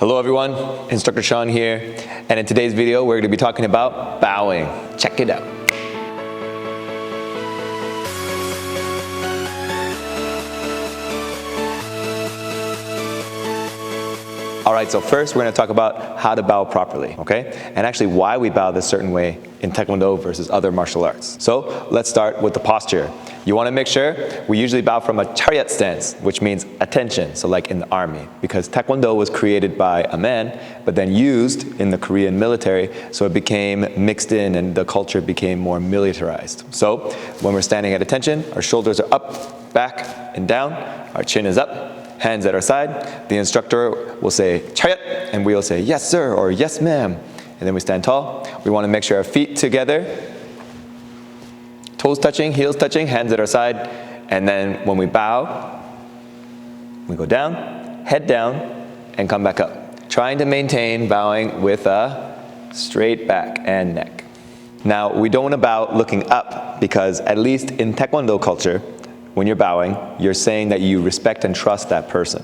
Hello everyone, Instructor Sean here, and in today's video we're going to be talking about bowing. Check it out. Alright, so first we're going to talk about how to bow properly, okay? And actually why we bow this certain way in Taekwondo versus other martial arts. So let's start with the posture. You want to make sure we usually bow from a chariot stance, which means attention, so like in the army. Because Taekwondo was created by a man, but then used in the Korean military, so it became mixed in and the culture became more militarized. So when we're standing at attention, our shoulders are up, back, and down, our chin is up, hands at our side. The instructor will say, chariot, and we will say, yes sir, or yes ma'am. And then we stand tall. We want to make sure our feet together, toes touching, heels touching, hands at our side. And then when we bow, we go down, head down, and come back up. Trying to maintain bowing with a straight back and neck. Now, we don't want to bow looking up because at least in Taekwondo culture, when you're bowing, you're saying that you respect and trust that person,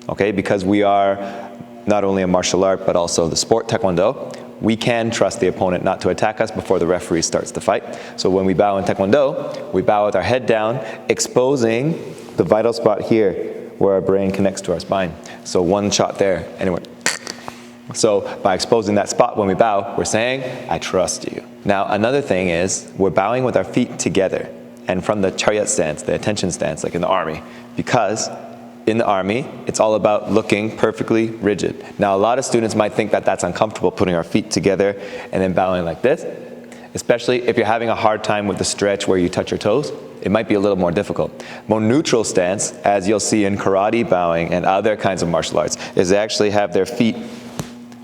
okay? Because we are not only a martial art, but also the sport Taekwondo, we can trust the opponent not to attack us before the referee starts the fight. So when we bow in Taekwondo, we bow with our head down, exposing the vital spot here where our brain connects to our spine. So one shot there, anyway. So by exposing that spot when we bow, we're saying, I trust you. Now another thing is, we're bowing with our feet together. And from the chariot stance, the attention stance, like in the army, because in the army, it's all about looking perfectly rigid. Now, a lot of students might think that that's uncomfortable, putting our feet together and then bowing like this, especially if you're having a hard time with the stretch where you touch your toes. It might be a little more difficult. More neutral stance, as you'll see in karate bowing and other kinds of martial arts, is they actually have their feet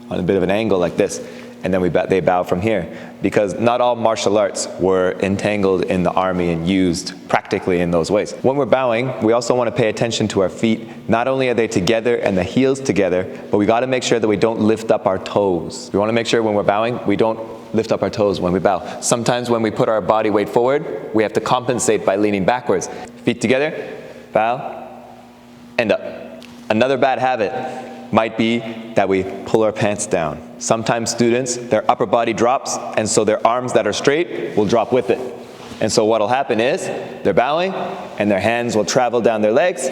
on a bit of an angle like this. And then they bow from here, because not all martial arts were entangled in the army and used practically in those ways. When we're bowing, we also want to pay attention to our feet. Not only are they together and the heels together, but we got to make sure that we don't lift up our toes. We want to make sure when we're bowing, we don't lift up our toes when we bow. Sometimes when we put our body weight forward, we have to compensate by leaning backwards. Feet together, bow, and up. Another bad habit might be that we pull our pants down. Sometimes students, their upper body drops, and so their arms that are straight will drop with it. And so what'll happen is, they're bowing, and their hands will travel down their legs,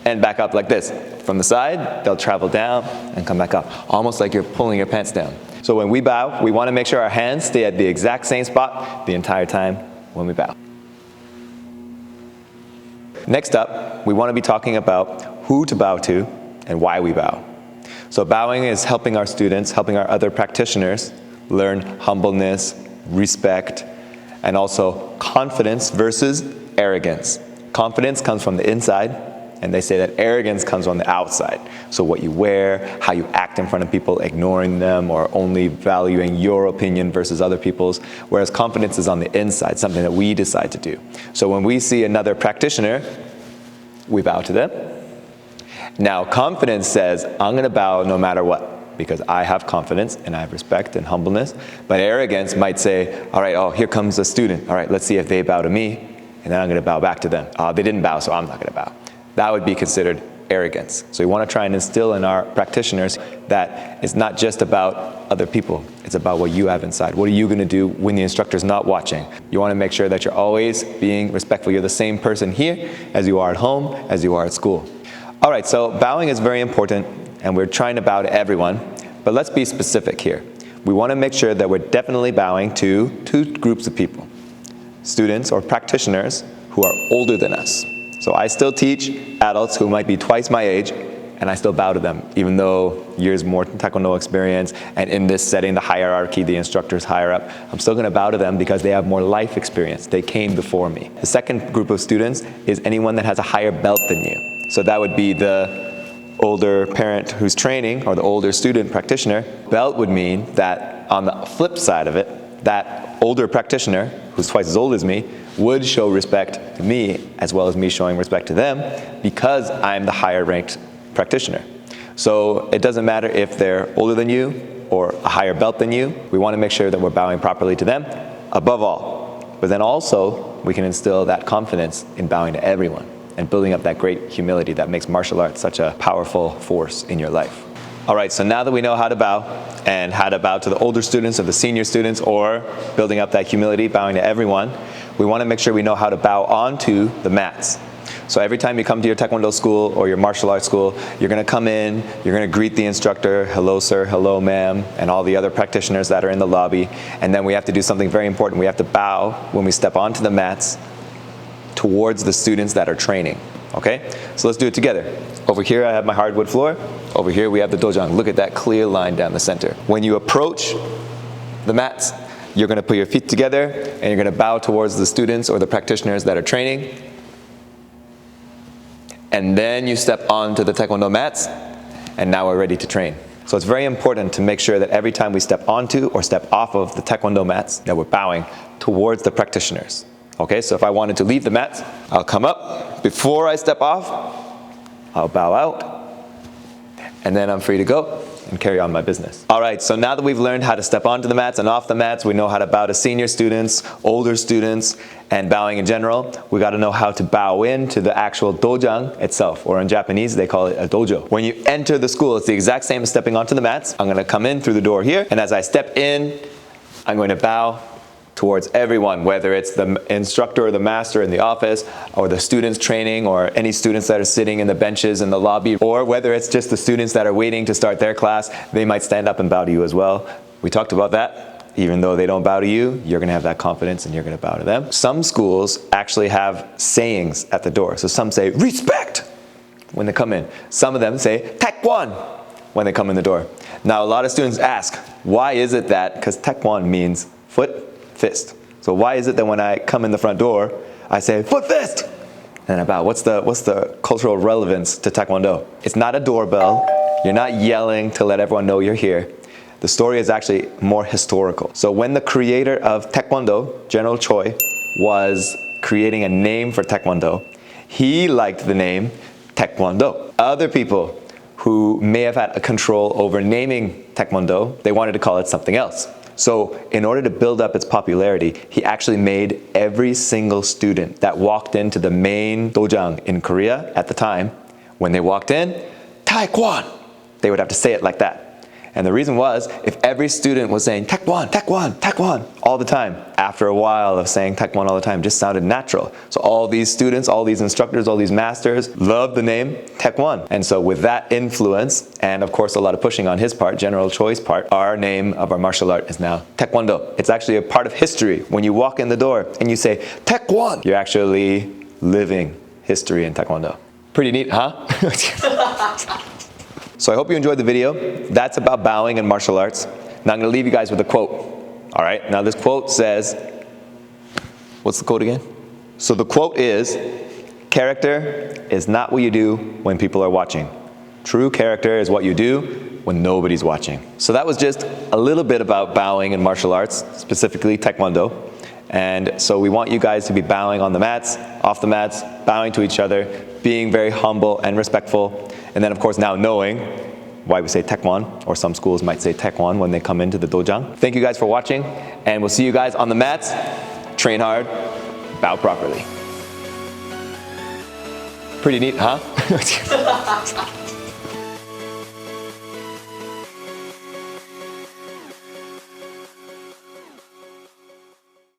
and back up like this. From the side, they'll travel down, and come back up, almost like you're pulling your pants down. So when we bow, we want to make sure our hands stay at the exact same spot the entire time when we bow. Next up, we want to be talking about who to bow to, and why we bow. So bowing is helping our students, helping our other practitioners learn humbleness, respect, and also confidence versus arrogance. Confidence comes from the inside, and they say that arrogance comes on the outside. So what you wear, how you act in front of people, ignoring them, or only valuing your opinion versus other people's, whereas confidence is on the inside, something that we decide to do. So when we see another practitioner, we bow to them. Now, confidence says, I'm going to bow no matter what, because I have confidence and I have respect and humbleness. But arrogance might say, all right, oh, here comes a student. All right, let's see if they bow to me, and then I'm going to bow back to them. They didn't bow, so I'm not going to bow. That would be considered arrogance. So we want to try and instill in our practitioners that it's not just about other people. It's about what you have inside. What are you going to do when the instructor's not watching? You want to make sure that you're always being respectful. You're the same person here as you are at home, as you are at school. All right, so bowing is very important, and we're trying to bow to everyone, but let's be specific here. We want to make sure that we're definitely bowing to two groups of people. Students or practitioners who are older than us. So I still teach adults who might be twice my age, and I still bow to them, even though years more Taekwondo experience, and in this setting, the hierarchy, the instructor's higher up, I'm still going to bow to them because they have more life experience. They came before me. The second group of students is anyone that has a higher belt than you. So that would be the older parent who's training, or the older student practitioner. Belt would mean that on the flip side of it, that older practitioner, who's twice as old as me, would show respect to me, as well as me showing respect to them, because I'm the higher ranked practitioner. So it doesn't matter if they're older than you, or a higher belt than you. We want to make sure that we're bowing properly to them, above all. But then also, we can instill that confidence in bowing to everyone. and building up that great humility that makes martial arts such a powerful force in your life. All right, so now that we know how to bow and how to bow to the older students or the senior students, or building up that humility, bowing to everyone, we want to make sure we know how to bow onto the mats. So every time you come to your Taekwondo school or your martial arts school, you're going to come in, you're going to greet the instructor, hello sir, hello ma'am, and all the other practitioners that are in the lobby. And then we have to do something very important. We have to bow when we step onto the mats towards the students that are training. Okay? So let's do it together. Over here I have my hardwood floor. Over here we have the dojang. Look at that clear line down the center. When you approach the mats, you're going to put your feet together and you're going to bow towards the students or the practitioners that are training. And then you step onto the Taekwondo mats, and now we're ready to train. So it's very important to make sure that every time we step onto or step off of the Taekwondo mats, that we're bowing towards the practitioners. Okay, so if I wanted to leave the mats, I'll come up. Before I step off, I'll bow out, and then I'm free to go and carry on my business. All right, so now that we've learned how to step onto the mats and off the mats, we know how to bow to senior students, older students, and bowing in general. We got to know how to bow into the actual dojang itself, or in Japanese they call it a dojo. When you enter the school, it's the exact same as stepping onto the mats. I'm going to come in through the door here, and as I step in, I'm going to bow towards everyone, whether it's the instructor or the master in the office, or the students training, or any students that are sitting in the benches in the lobby, or whether it's just the students that are waiting to start their class. They might stand up and bow to you as well. We talked about that. Even though they don't bow to you, you're going to have that confidence and you're going to bow to them. Some schools actually have sayings at the door. So some say, respect, when they come in. Some of them say, Taekwon, when they come in the door. Now, a lot of students ask, why is it that? Because Taekwon means foot, fist. So why is it that when I come in the front door, I say, foot, fist, and I bow? What's the cultural relevance to Taekwondo? It's not a doorbell. You're not yelling to let everyone know you're here. The story is actually more historical. So when the creator of Taekwondo, General Choi, was creating a name for Taekwondo, he liked the name Taekwondo. Other people who may have had a control over naming Taekwondo, they wanted to call it something else. So in order to build up its popularity, he actually made every single student that walked into the main dojang in Korea at the time, when they walked in, Taekwon, they would have to say it like that. And the reason was, if every student was saying Taekwon, Taekwon, Taekwon all the time, after a while of saying Taekwon all the time, it just sounded natural. So all these students, all these instructors, all these masters loved the name Taekwon. And so with that influence, and of course a lot of pushing on his part, General Choi's part, our name of our martial art is now Taekwondo. It's actually a part of history. When you walk in the door and you say Taekwon, you're actually living history in Taekwondo. Pretty neat, huh? So I hope you enjoyed the video. That's about bowing in martial arts. Now I'm going to leave you guys with a quote. All right, now this quote says, what's the quote again? So the quote is, character is not what you do when people are watching. True character is what you do when nobody's watching. So that was just a little bit about bowing in martial arts, specifically Taekwondo. And so we want you guys to be bowing on the mats, off the mats, bowing to each other, being very humble and respectful. And then of course now knowing why we say Taekwon, or some schools might say Taekwon when they come into the dojang. Thank you guys for watching, and we'll see you guys on the mats. Train hard, bow properly. Pretty neat, huh?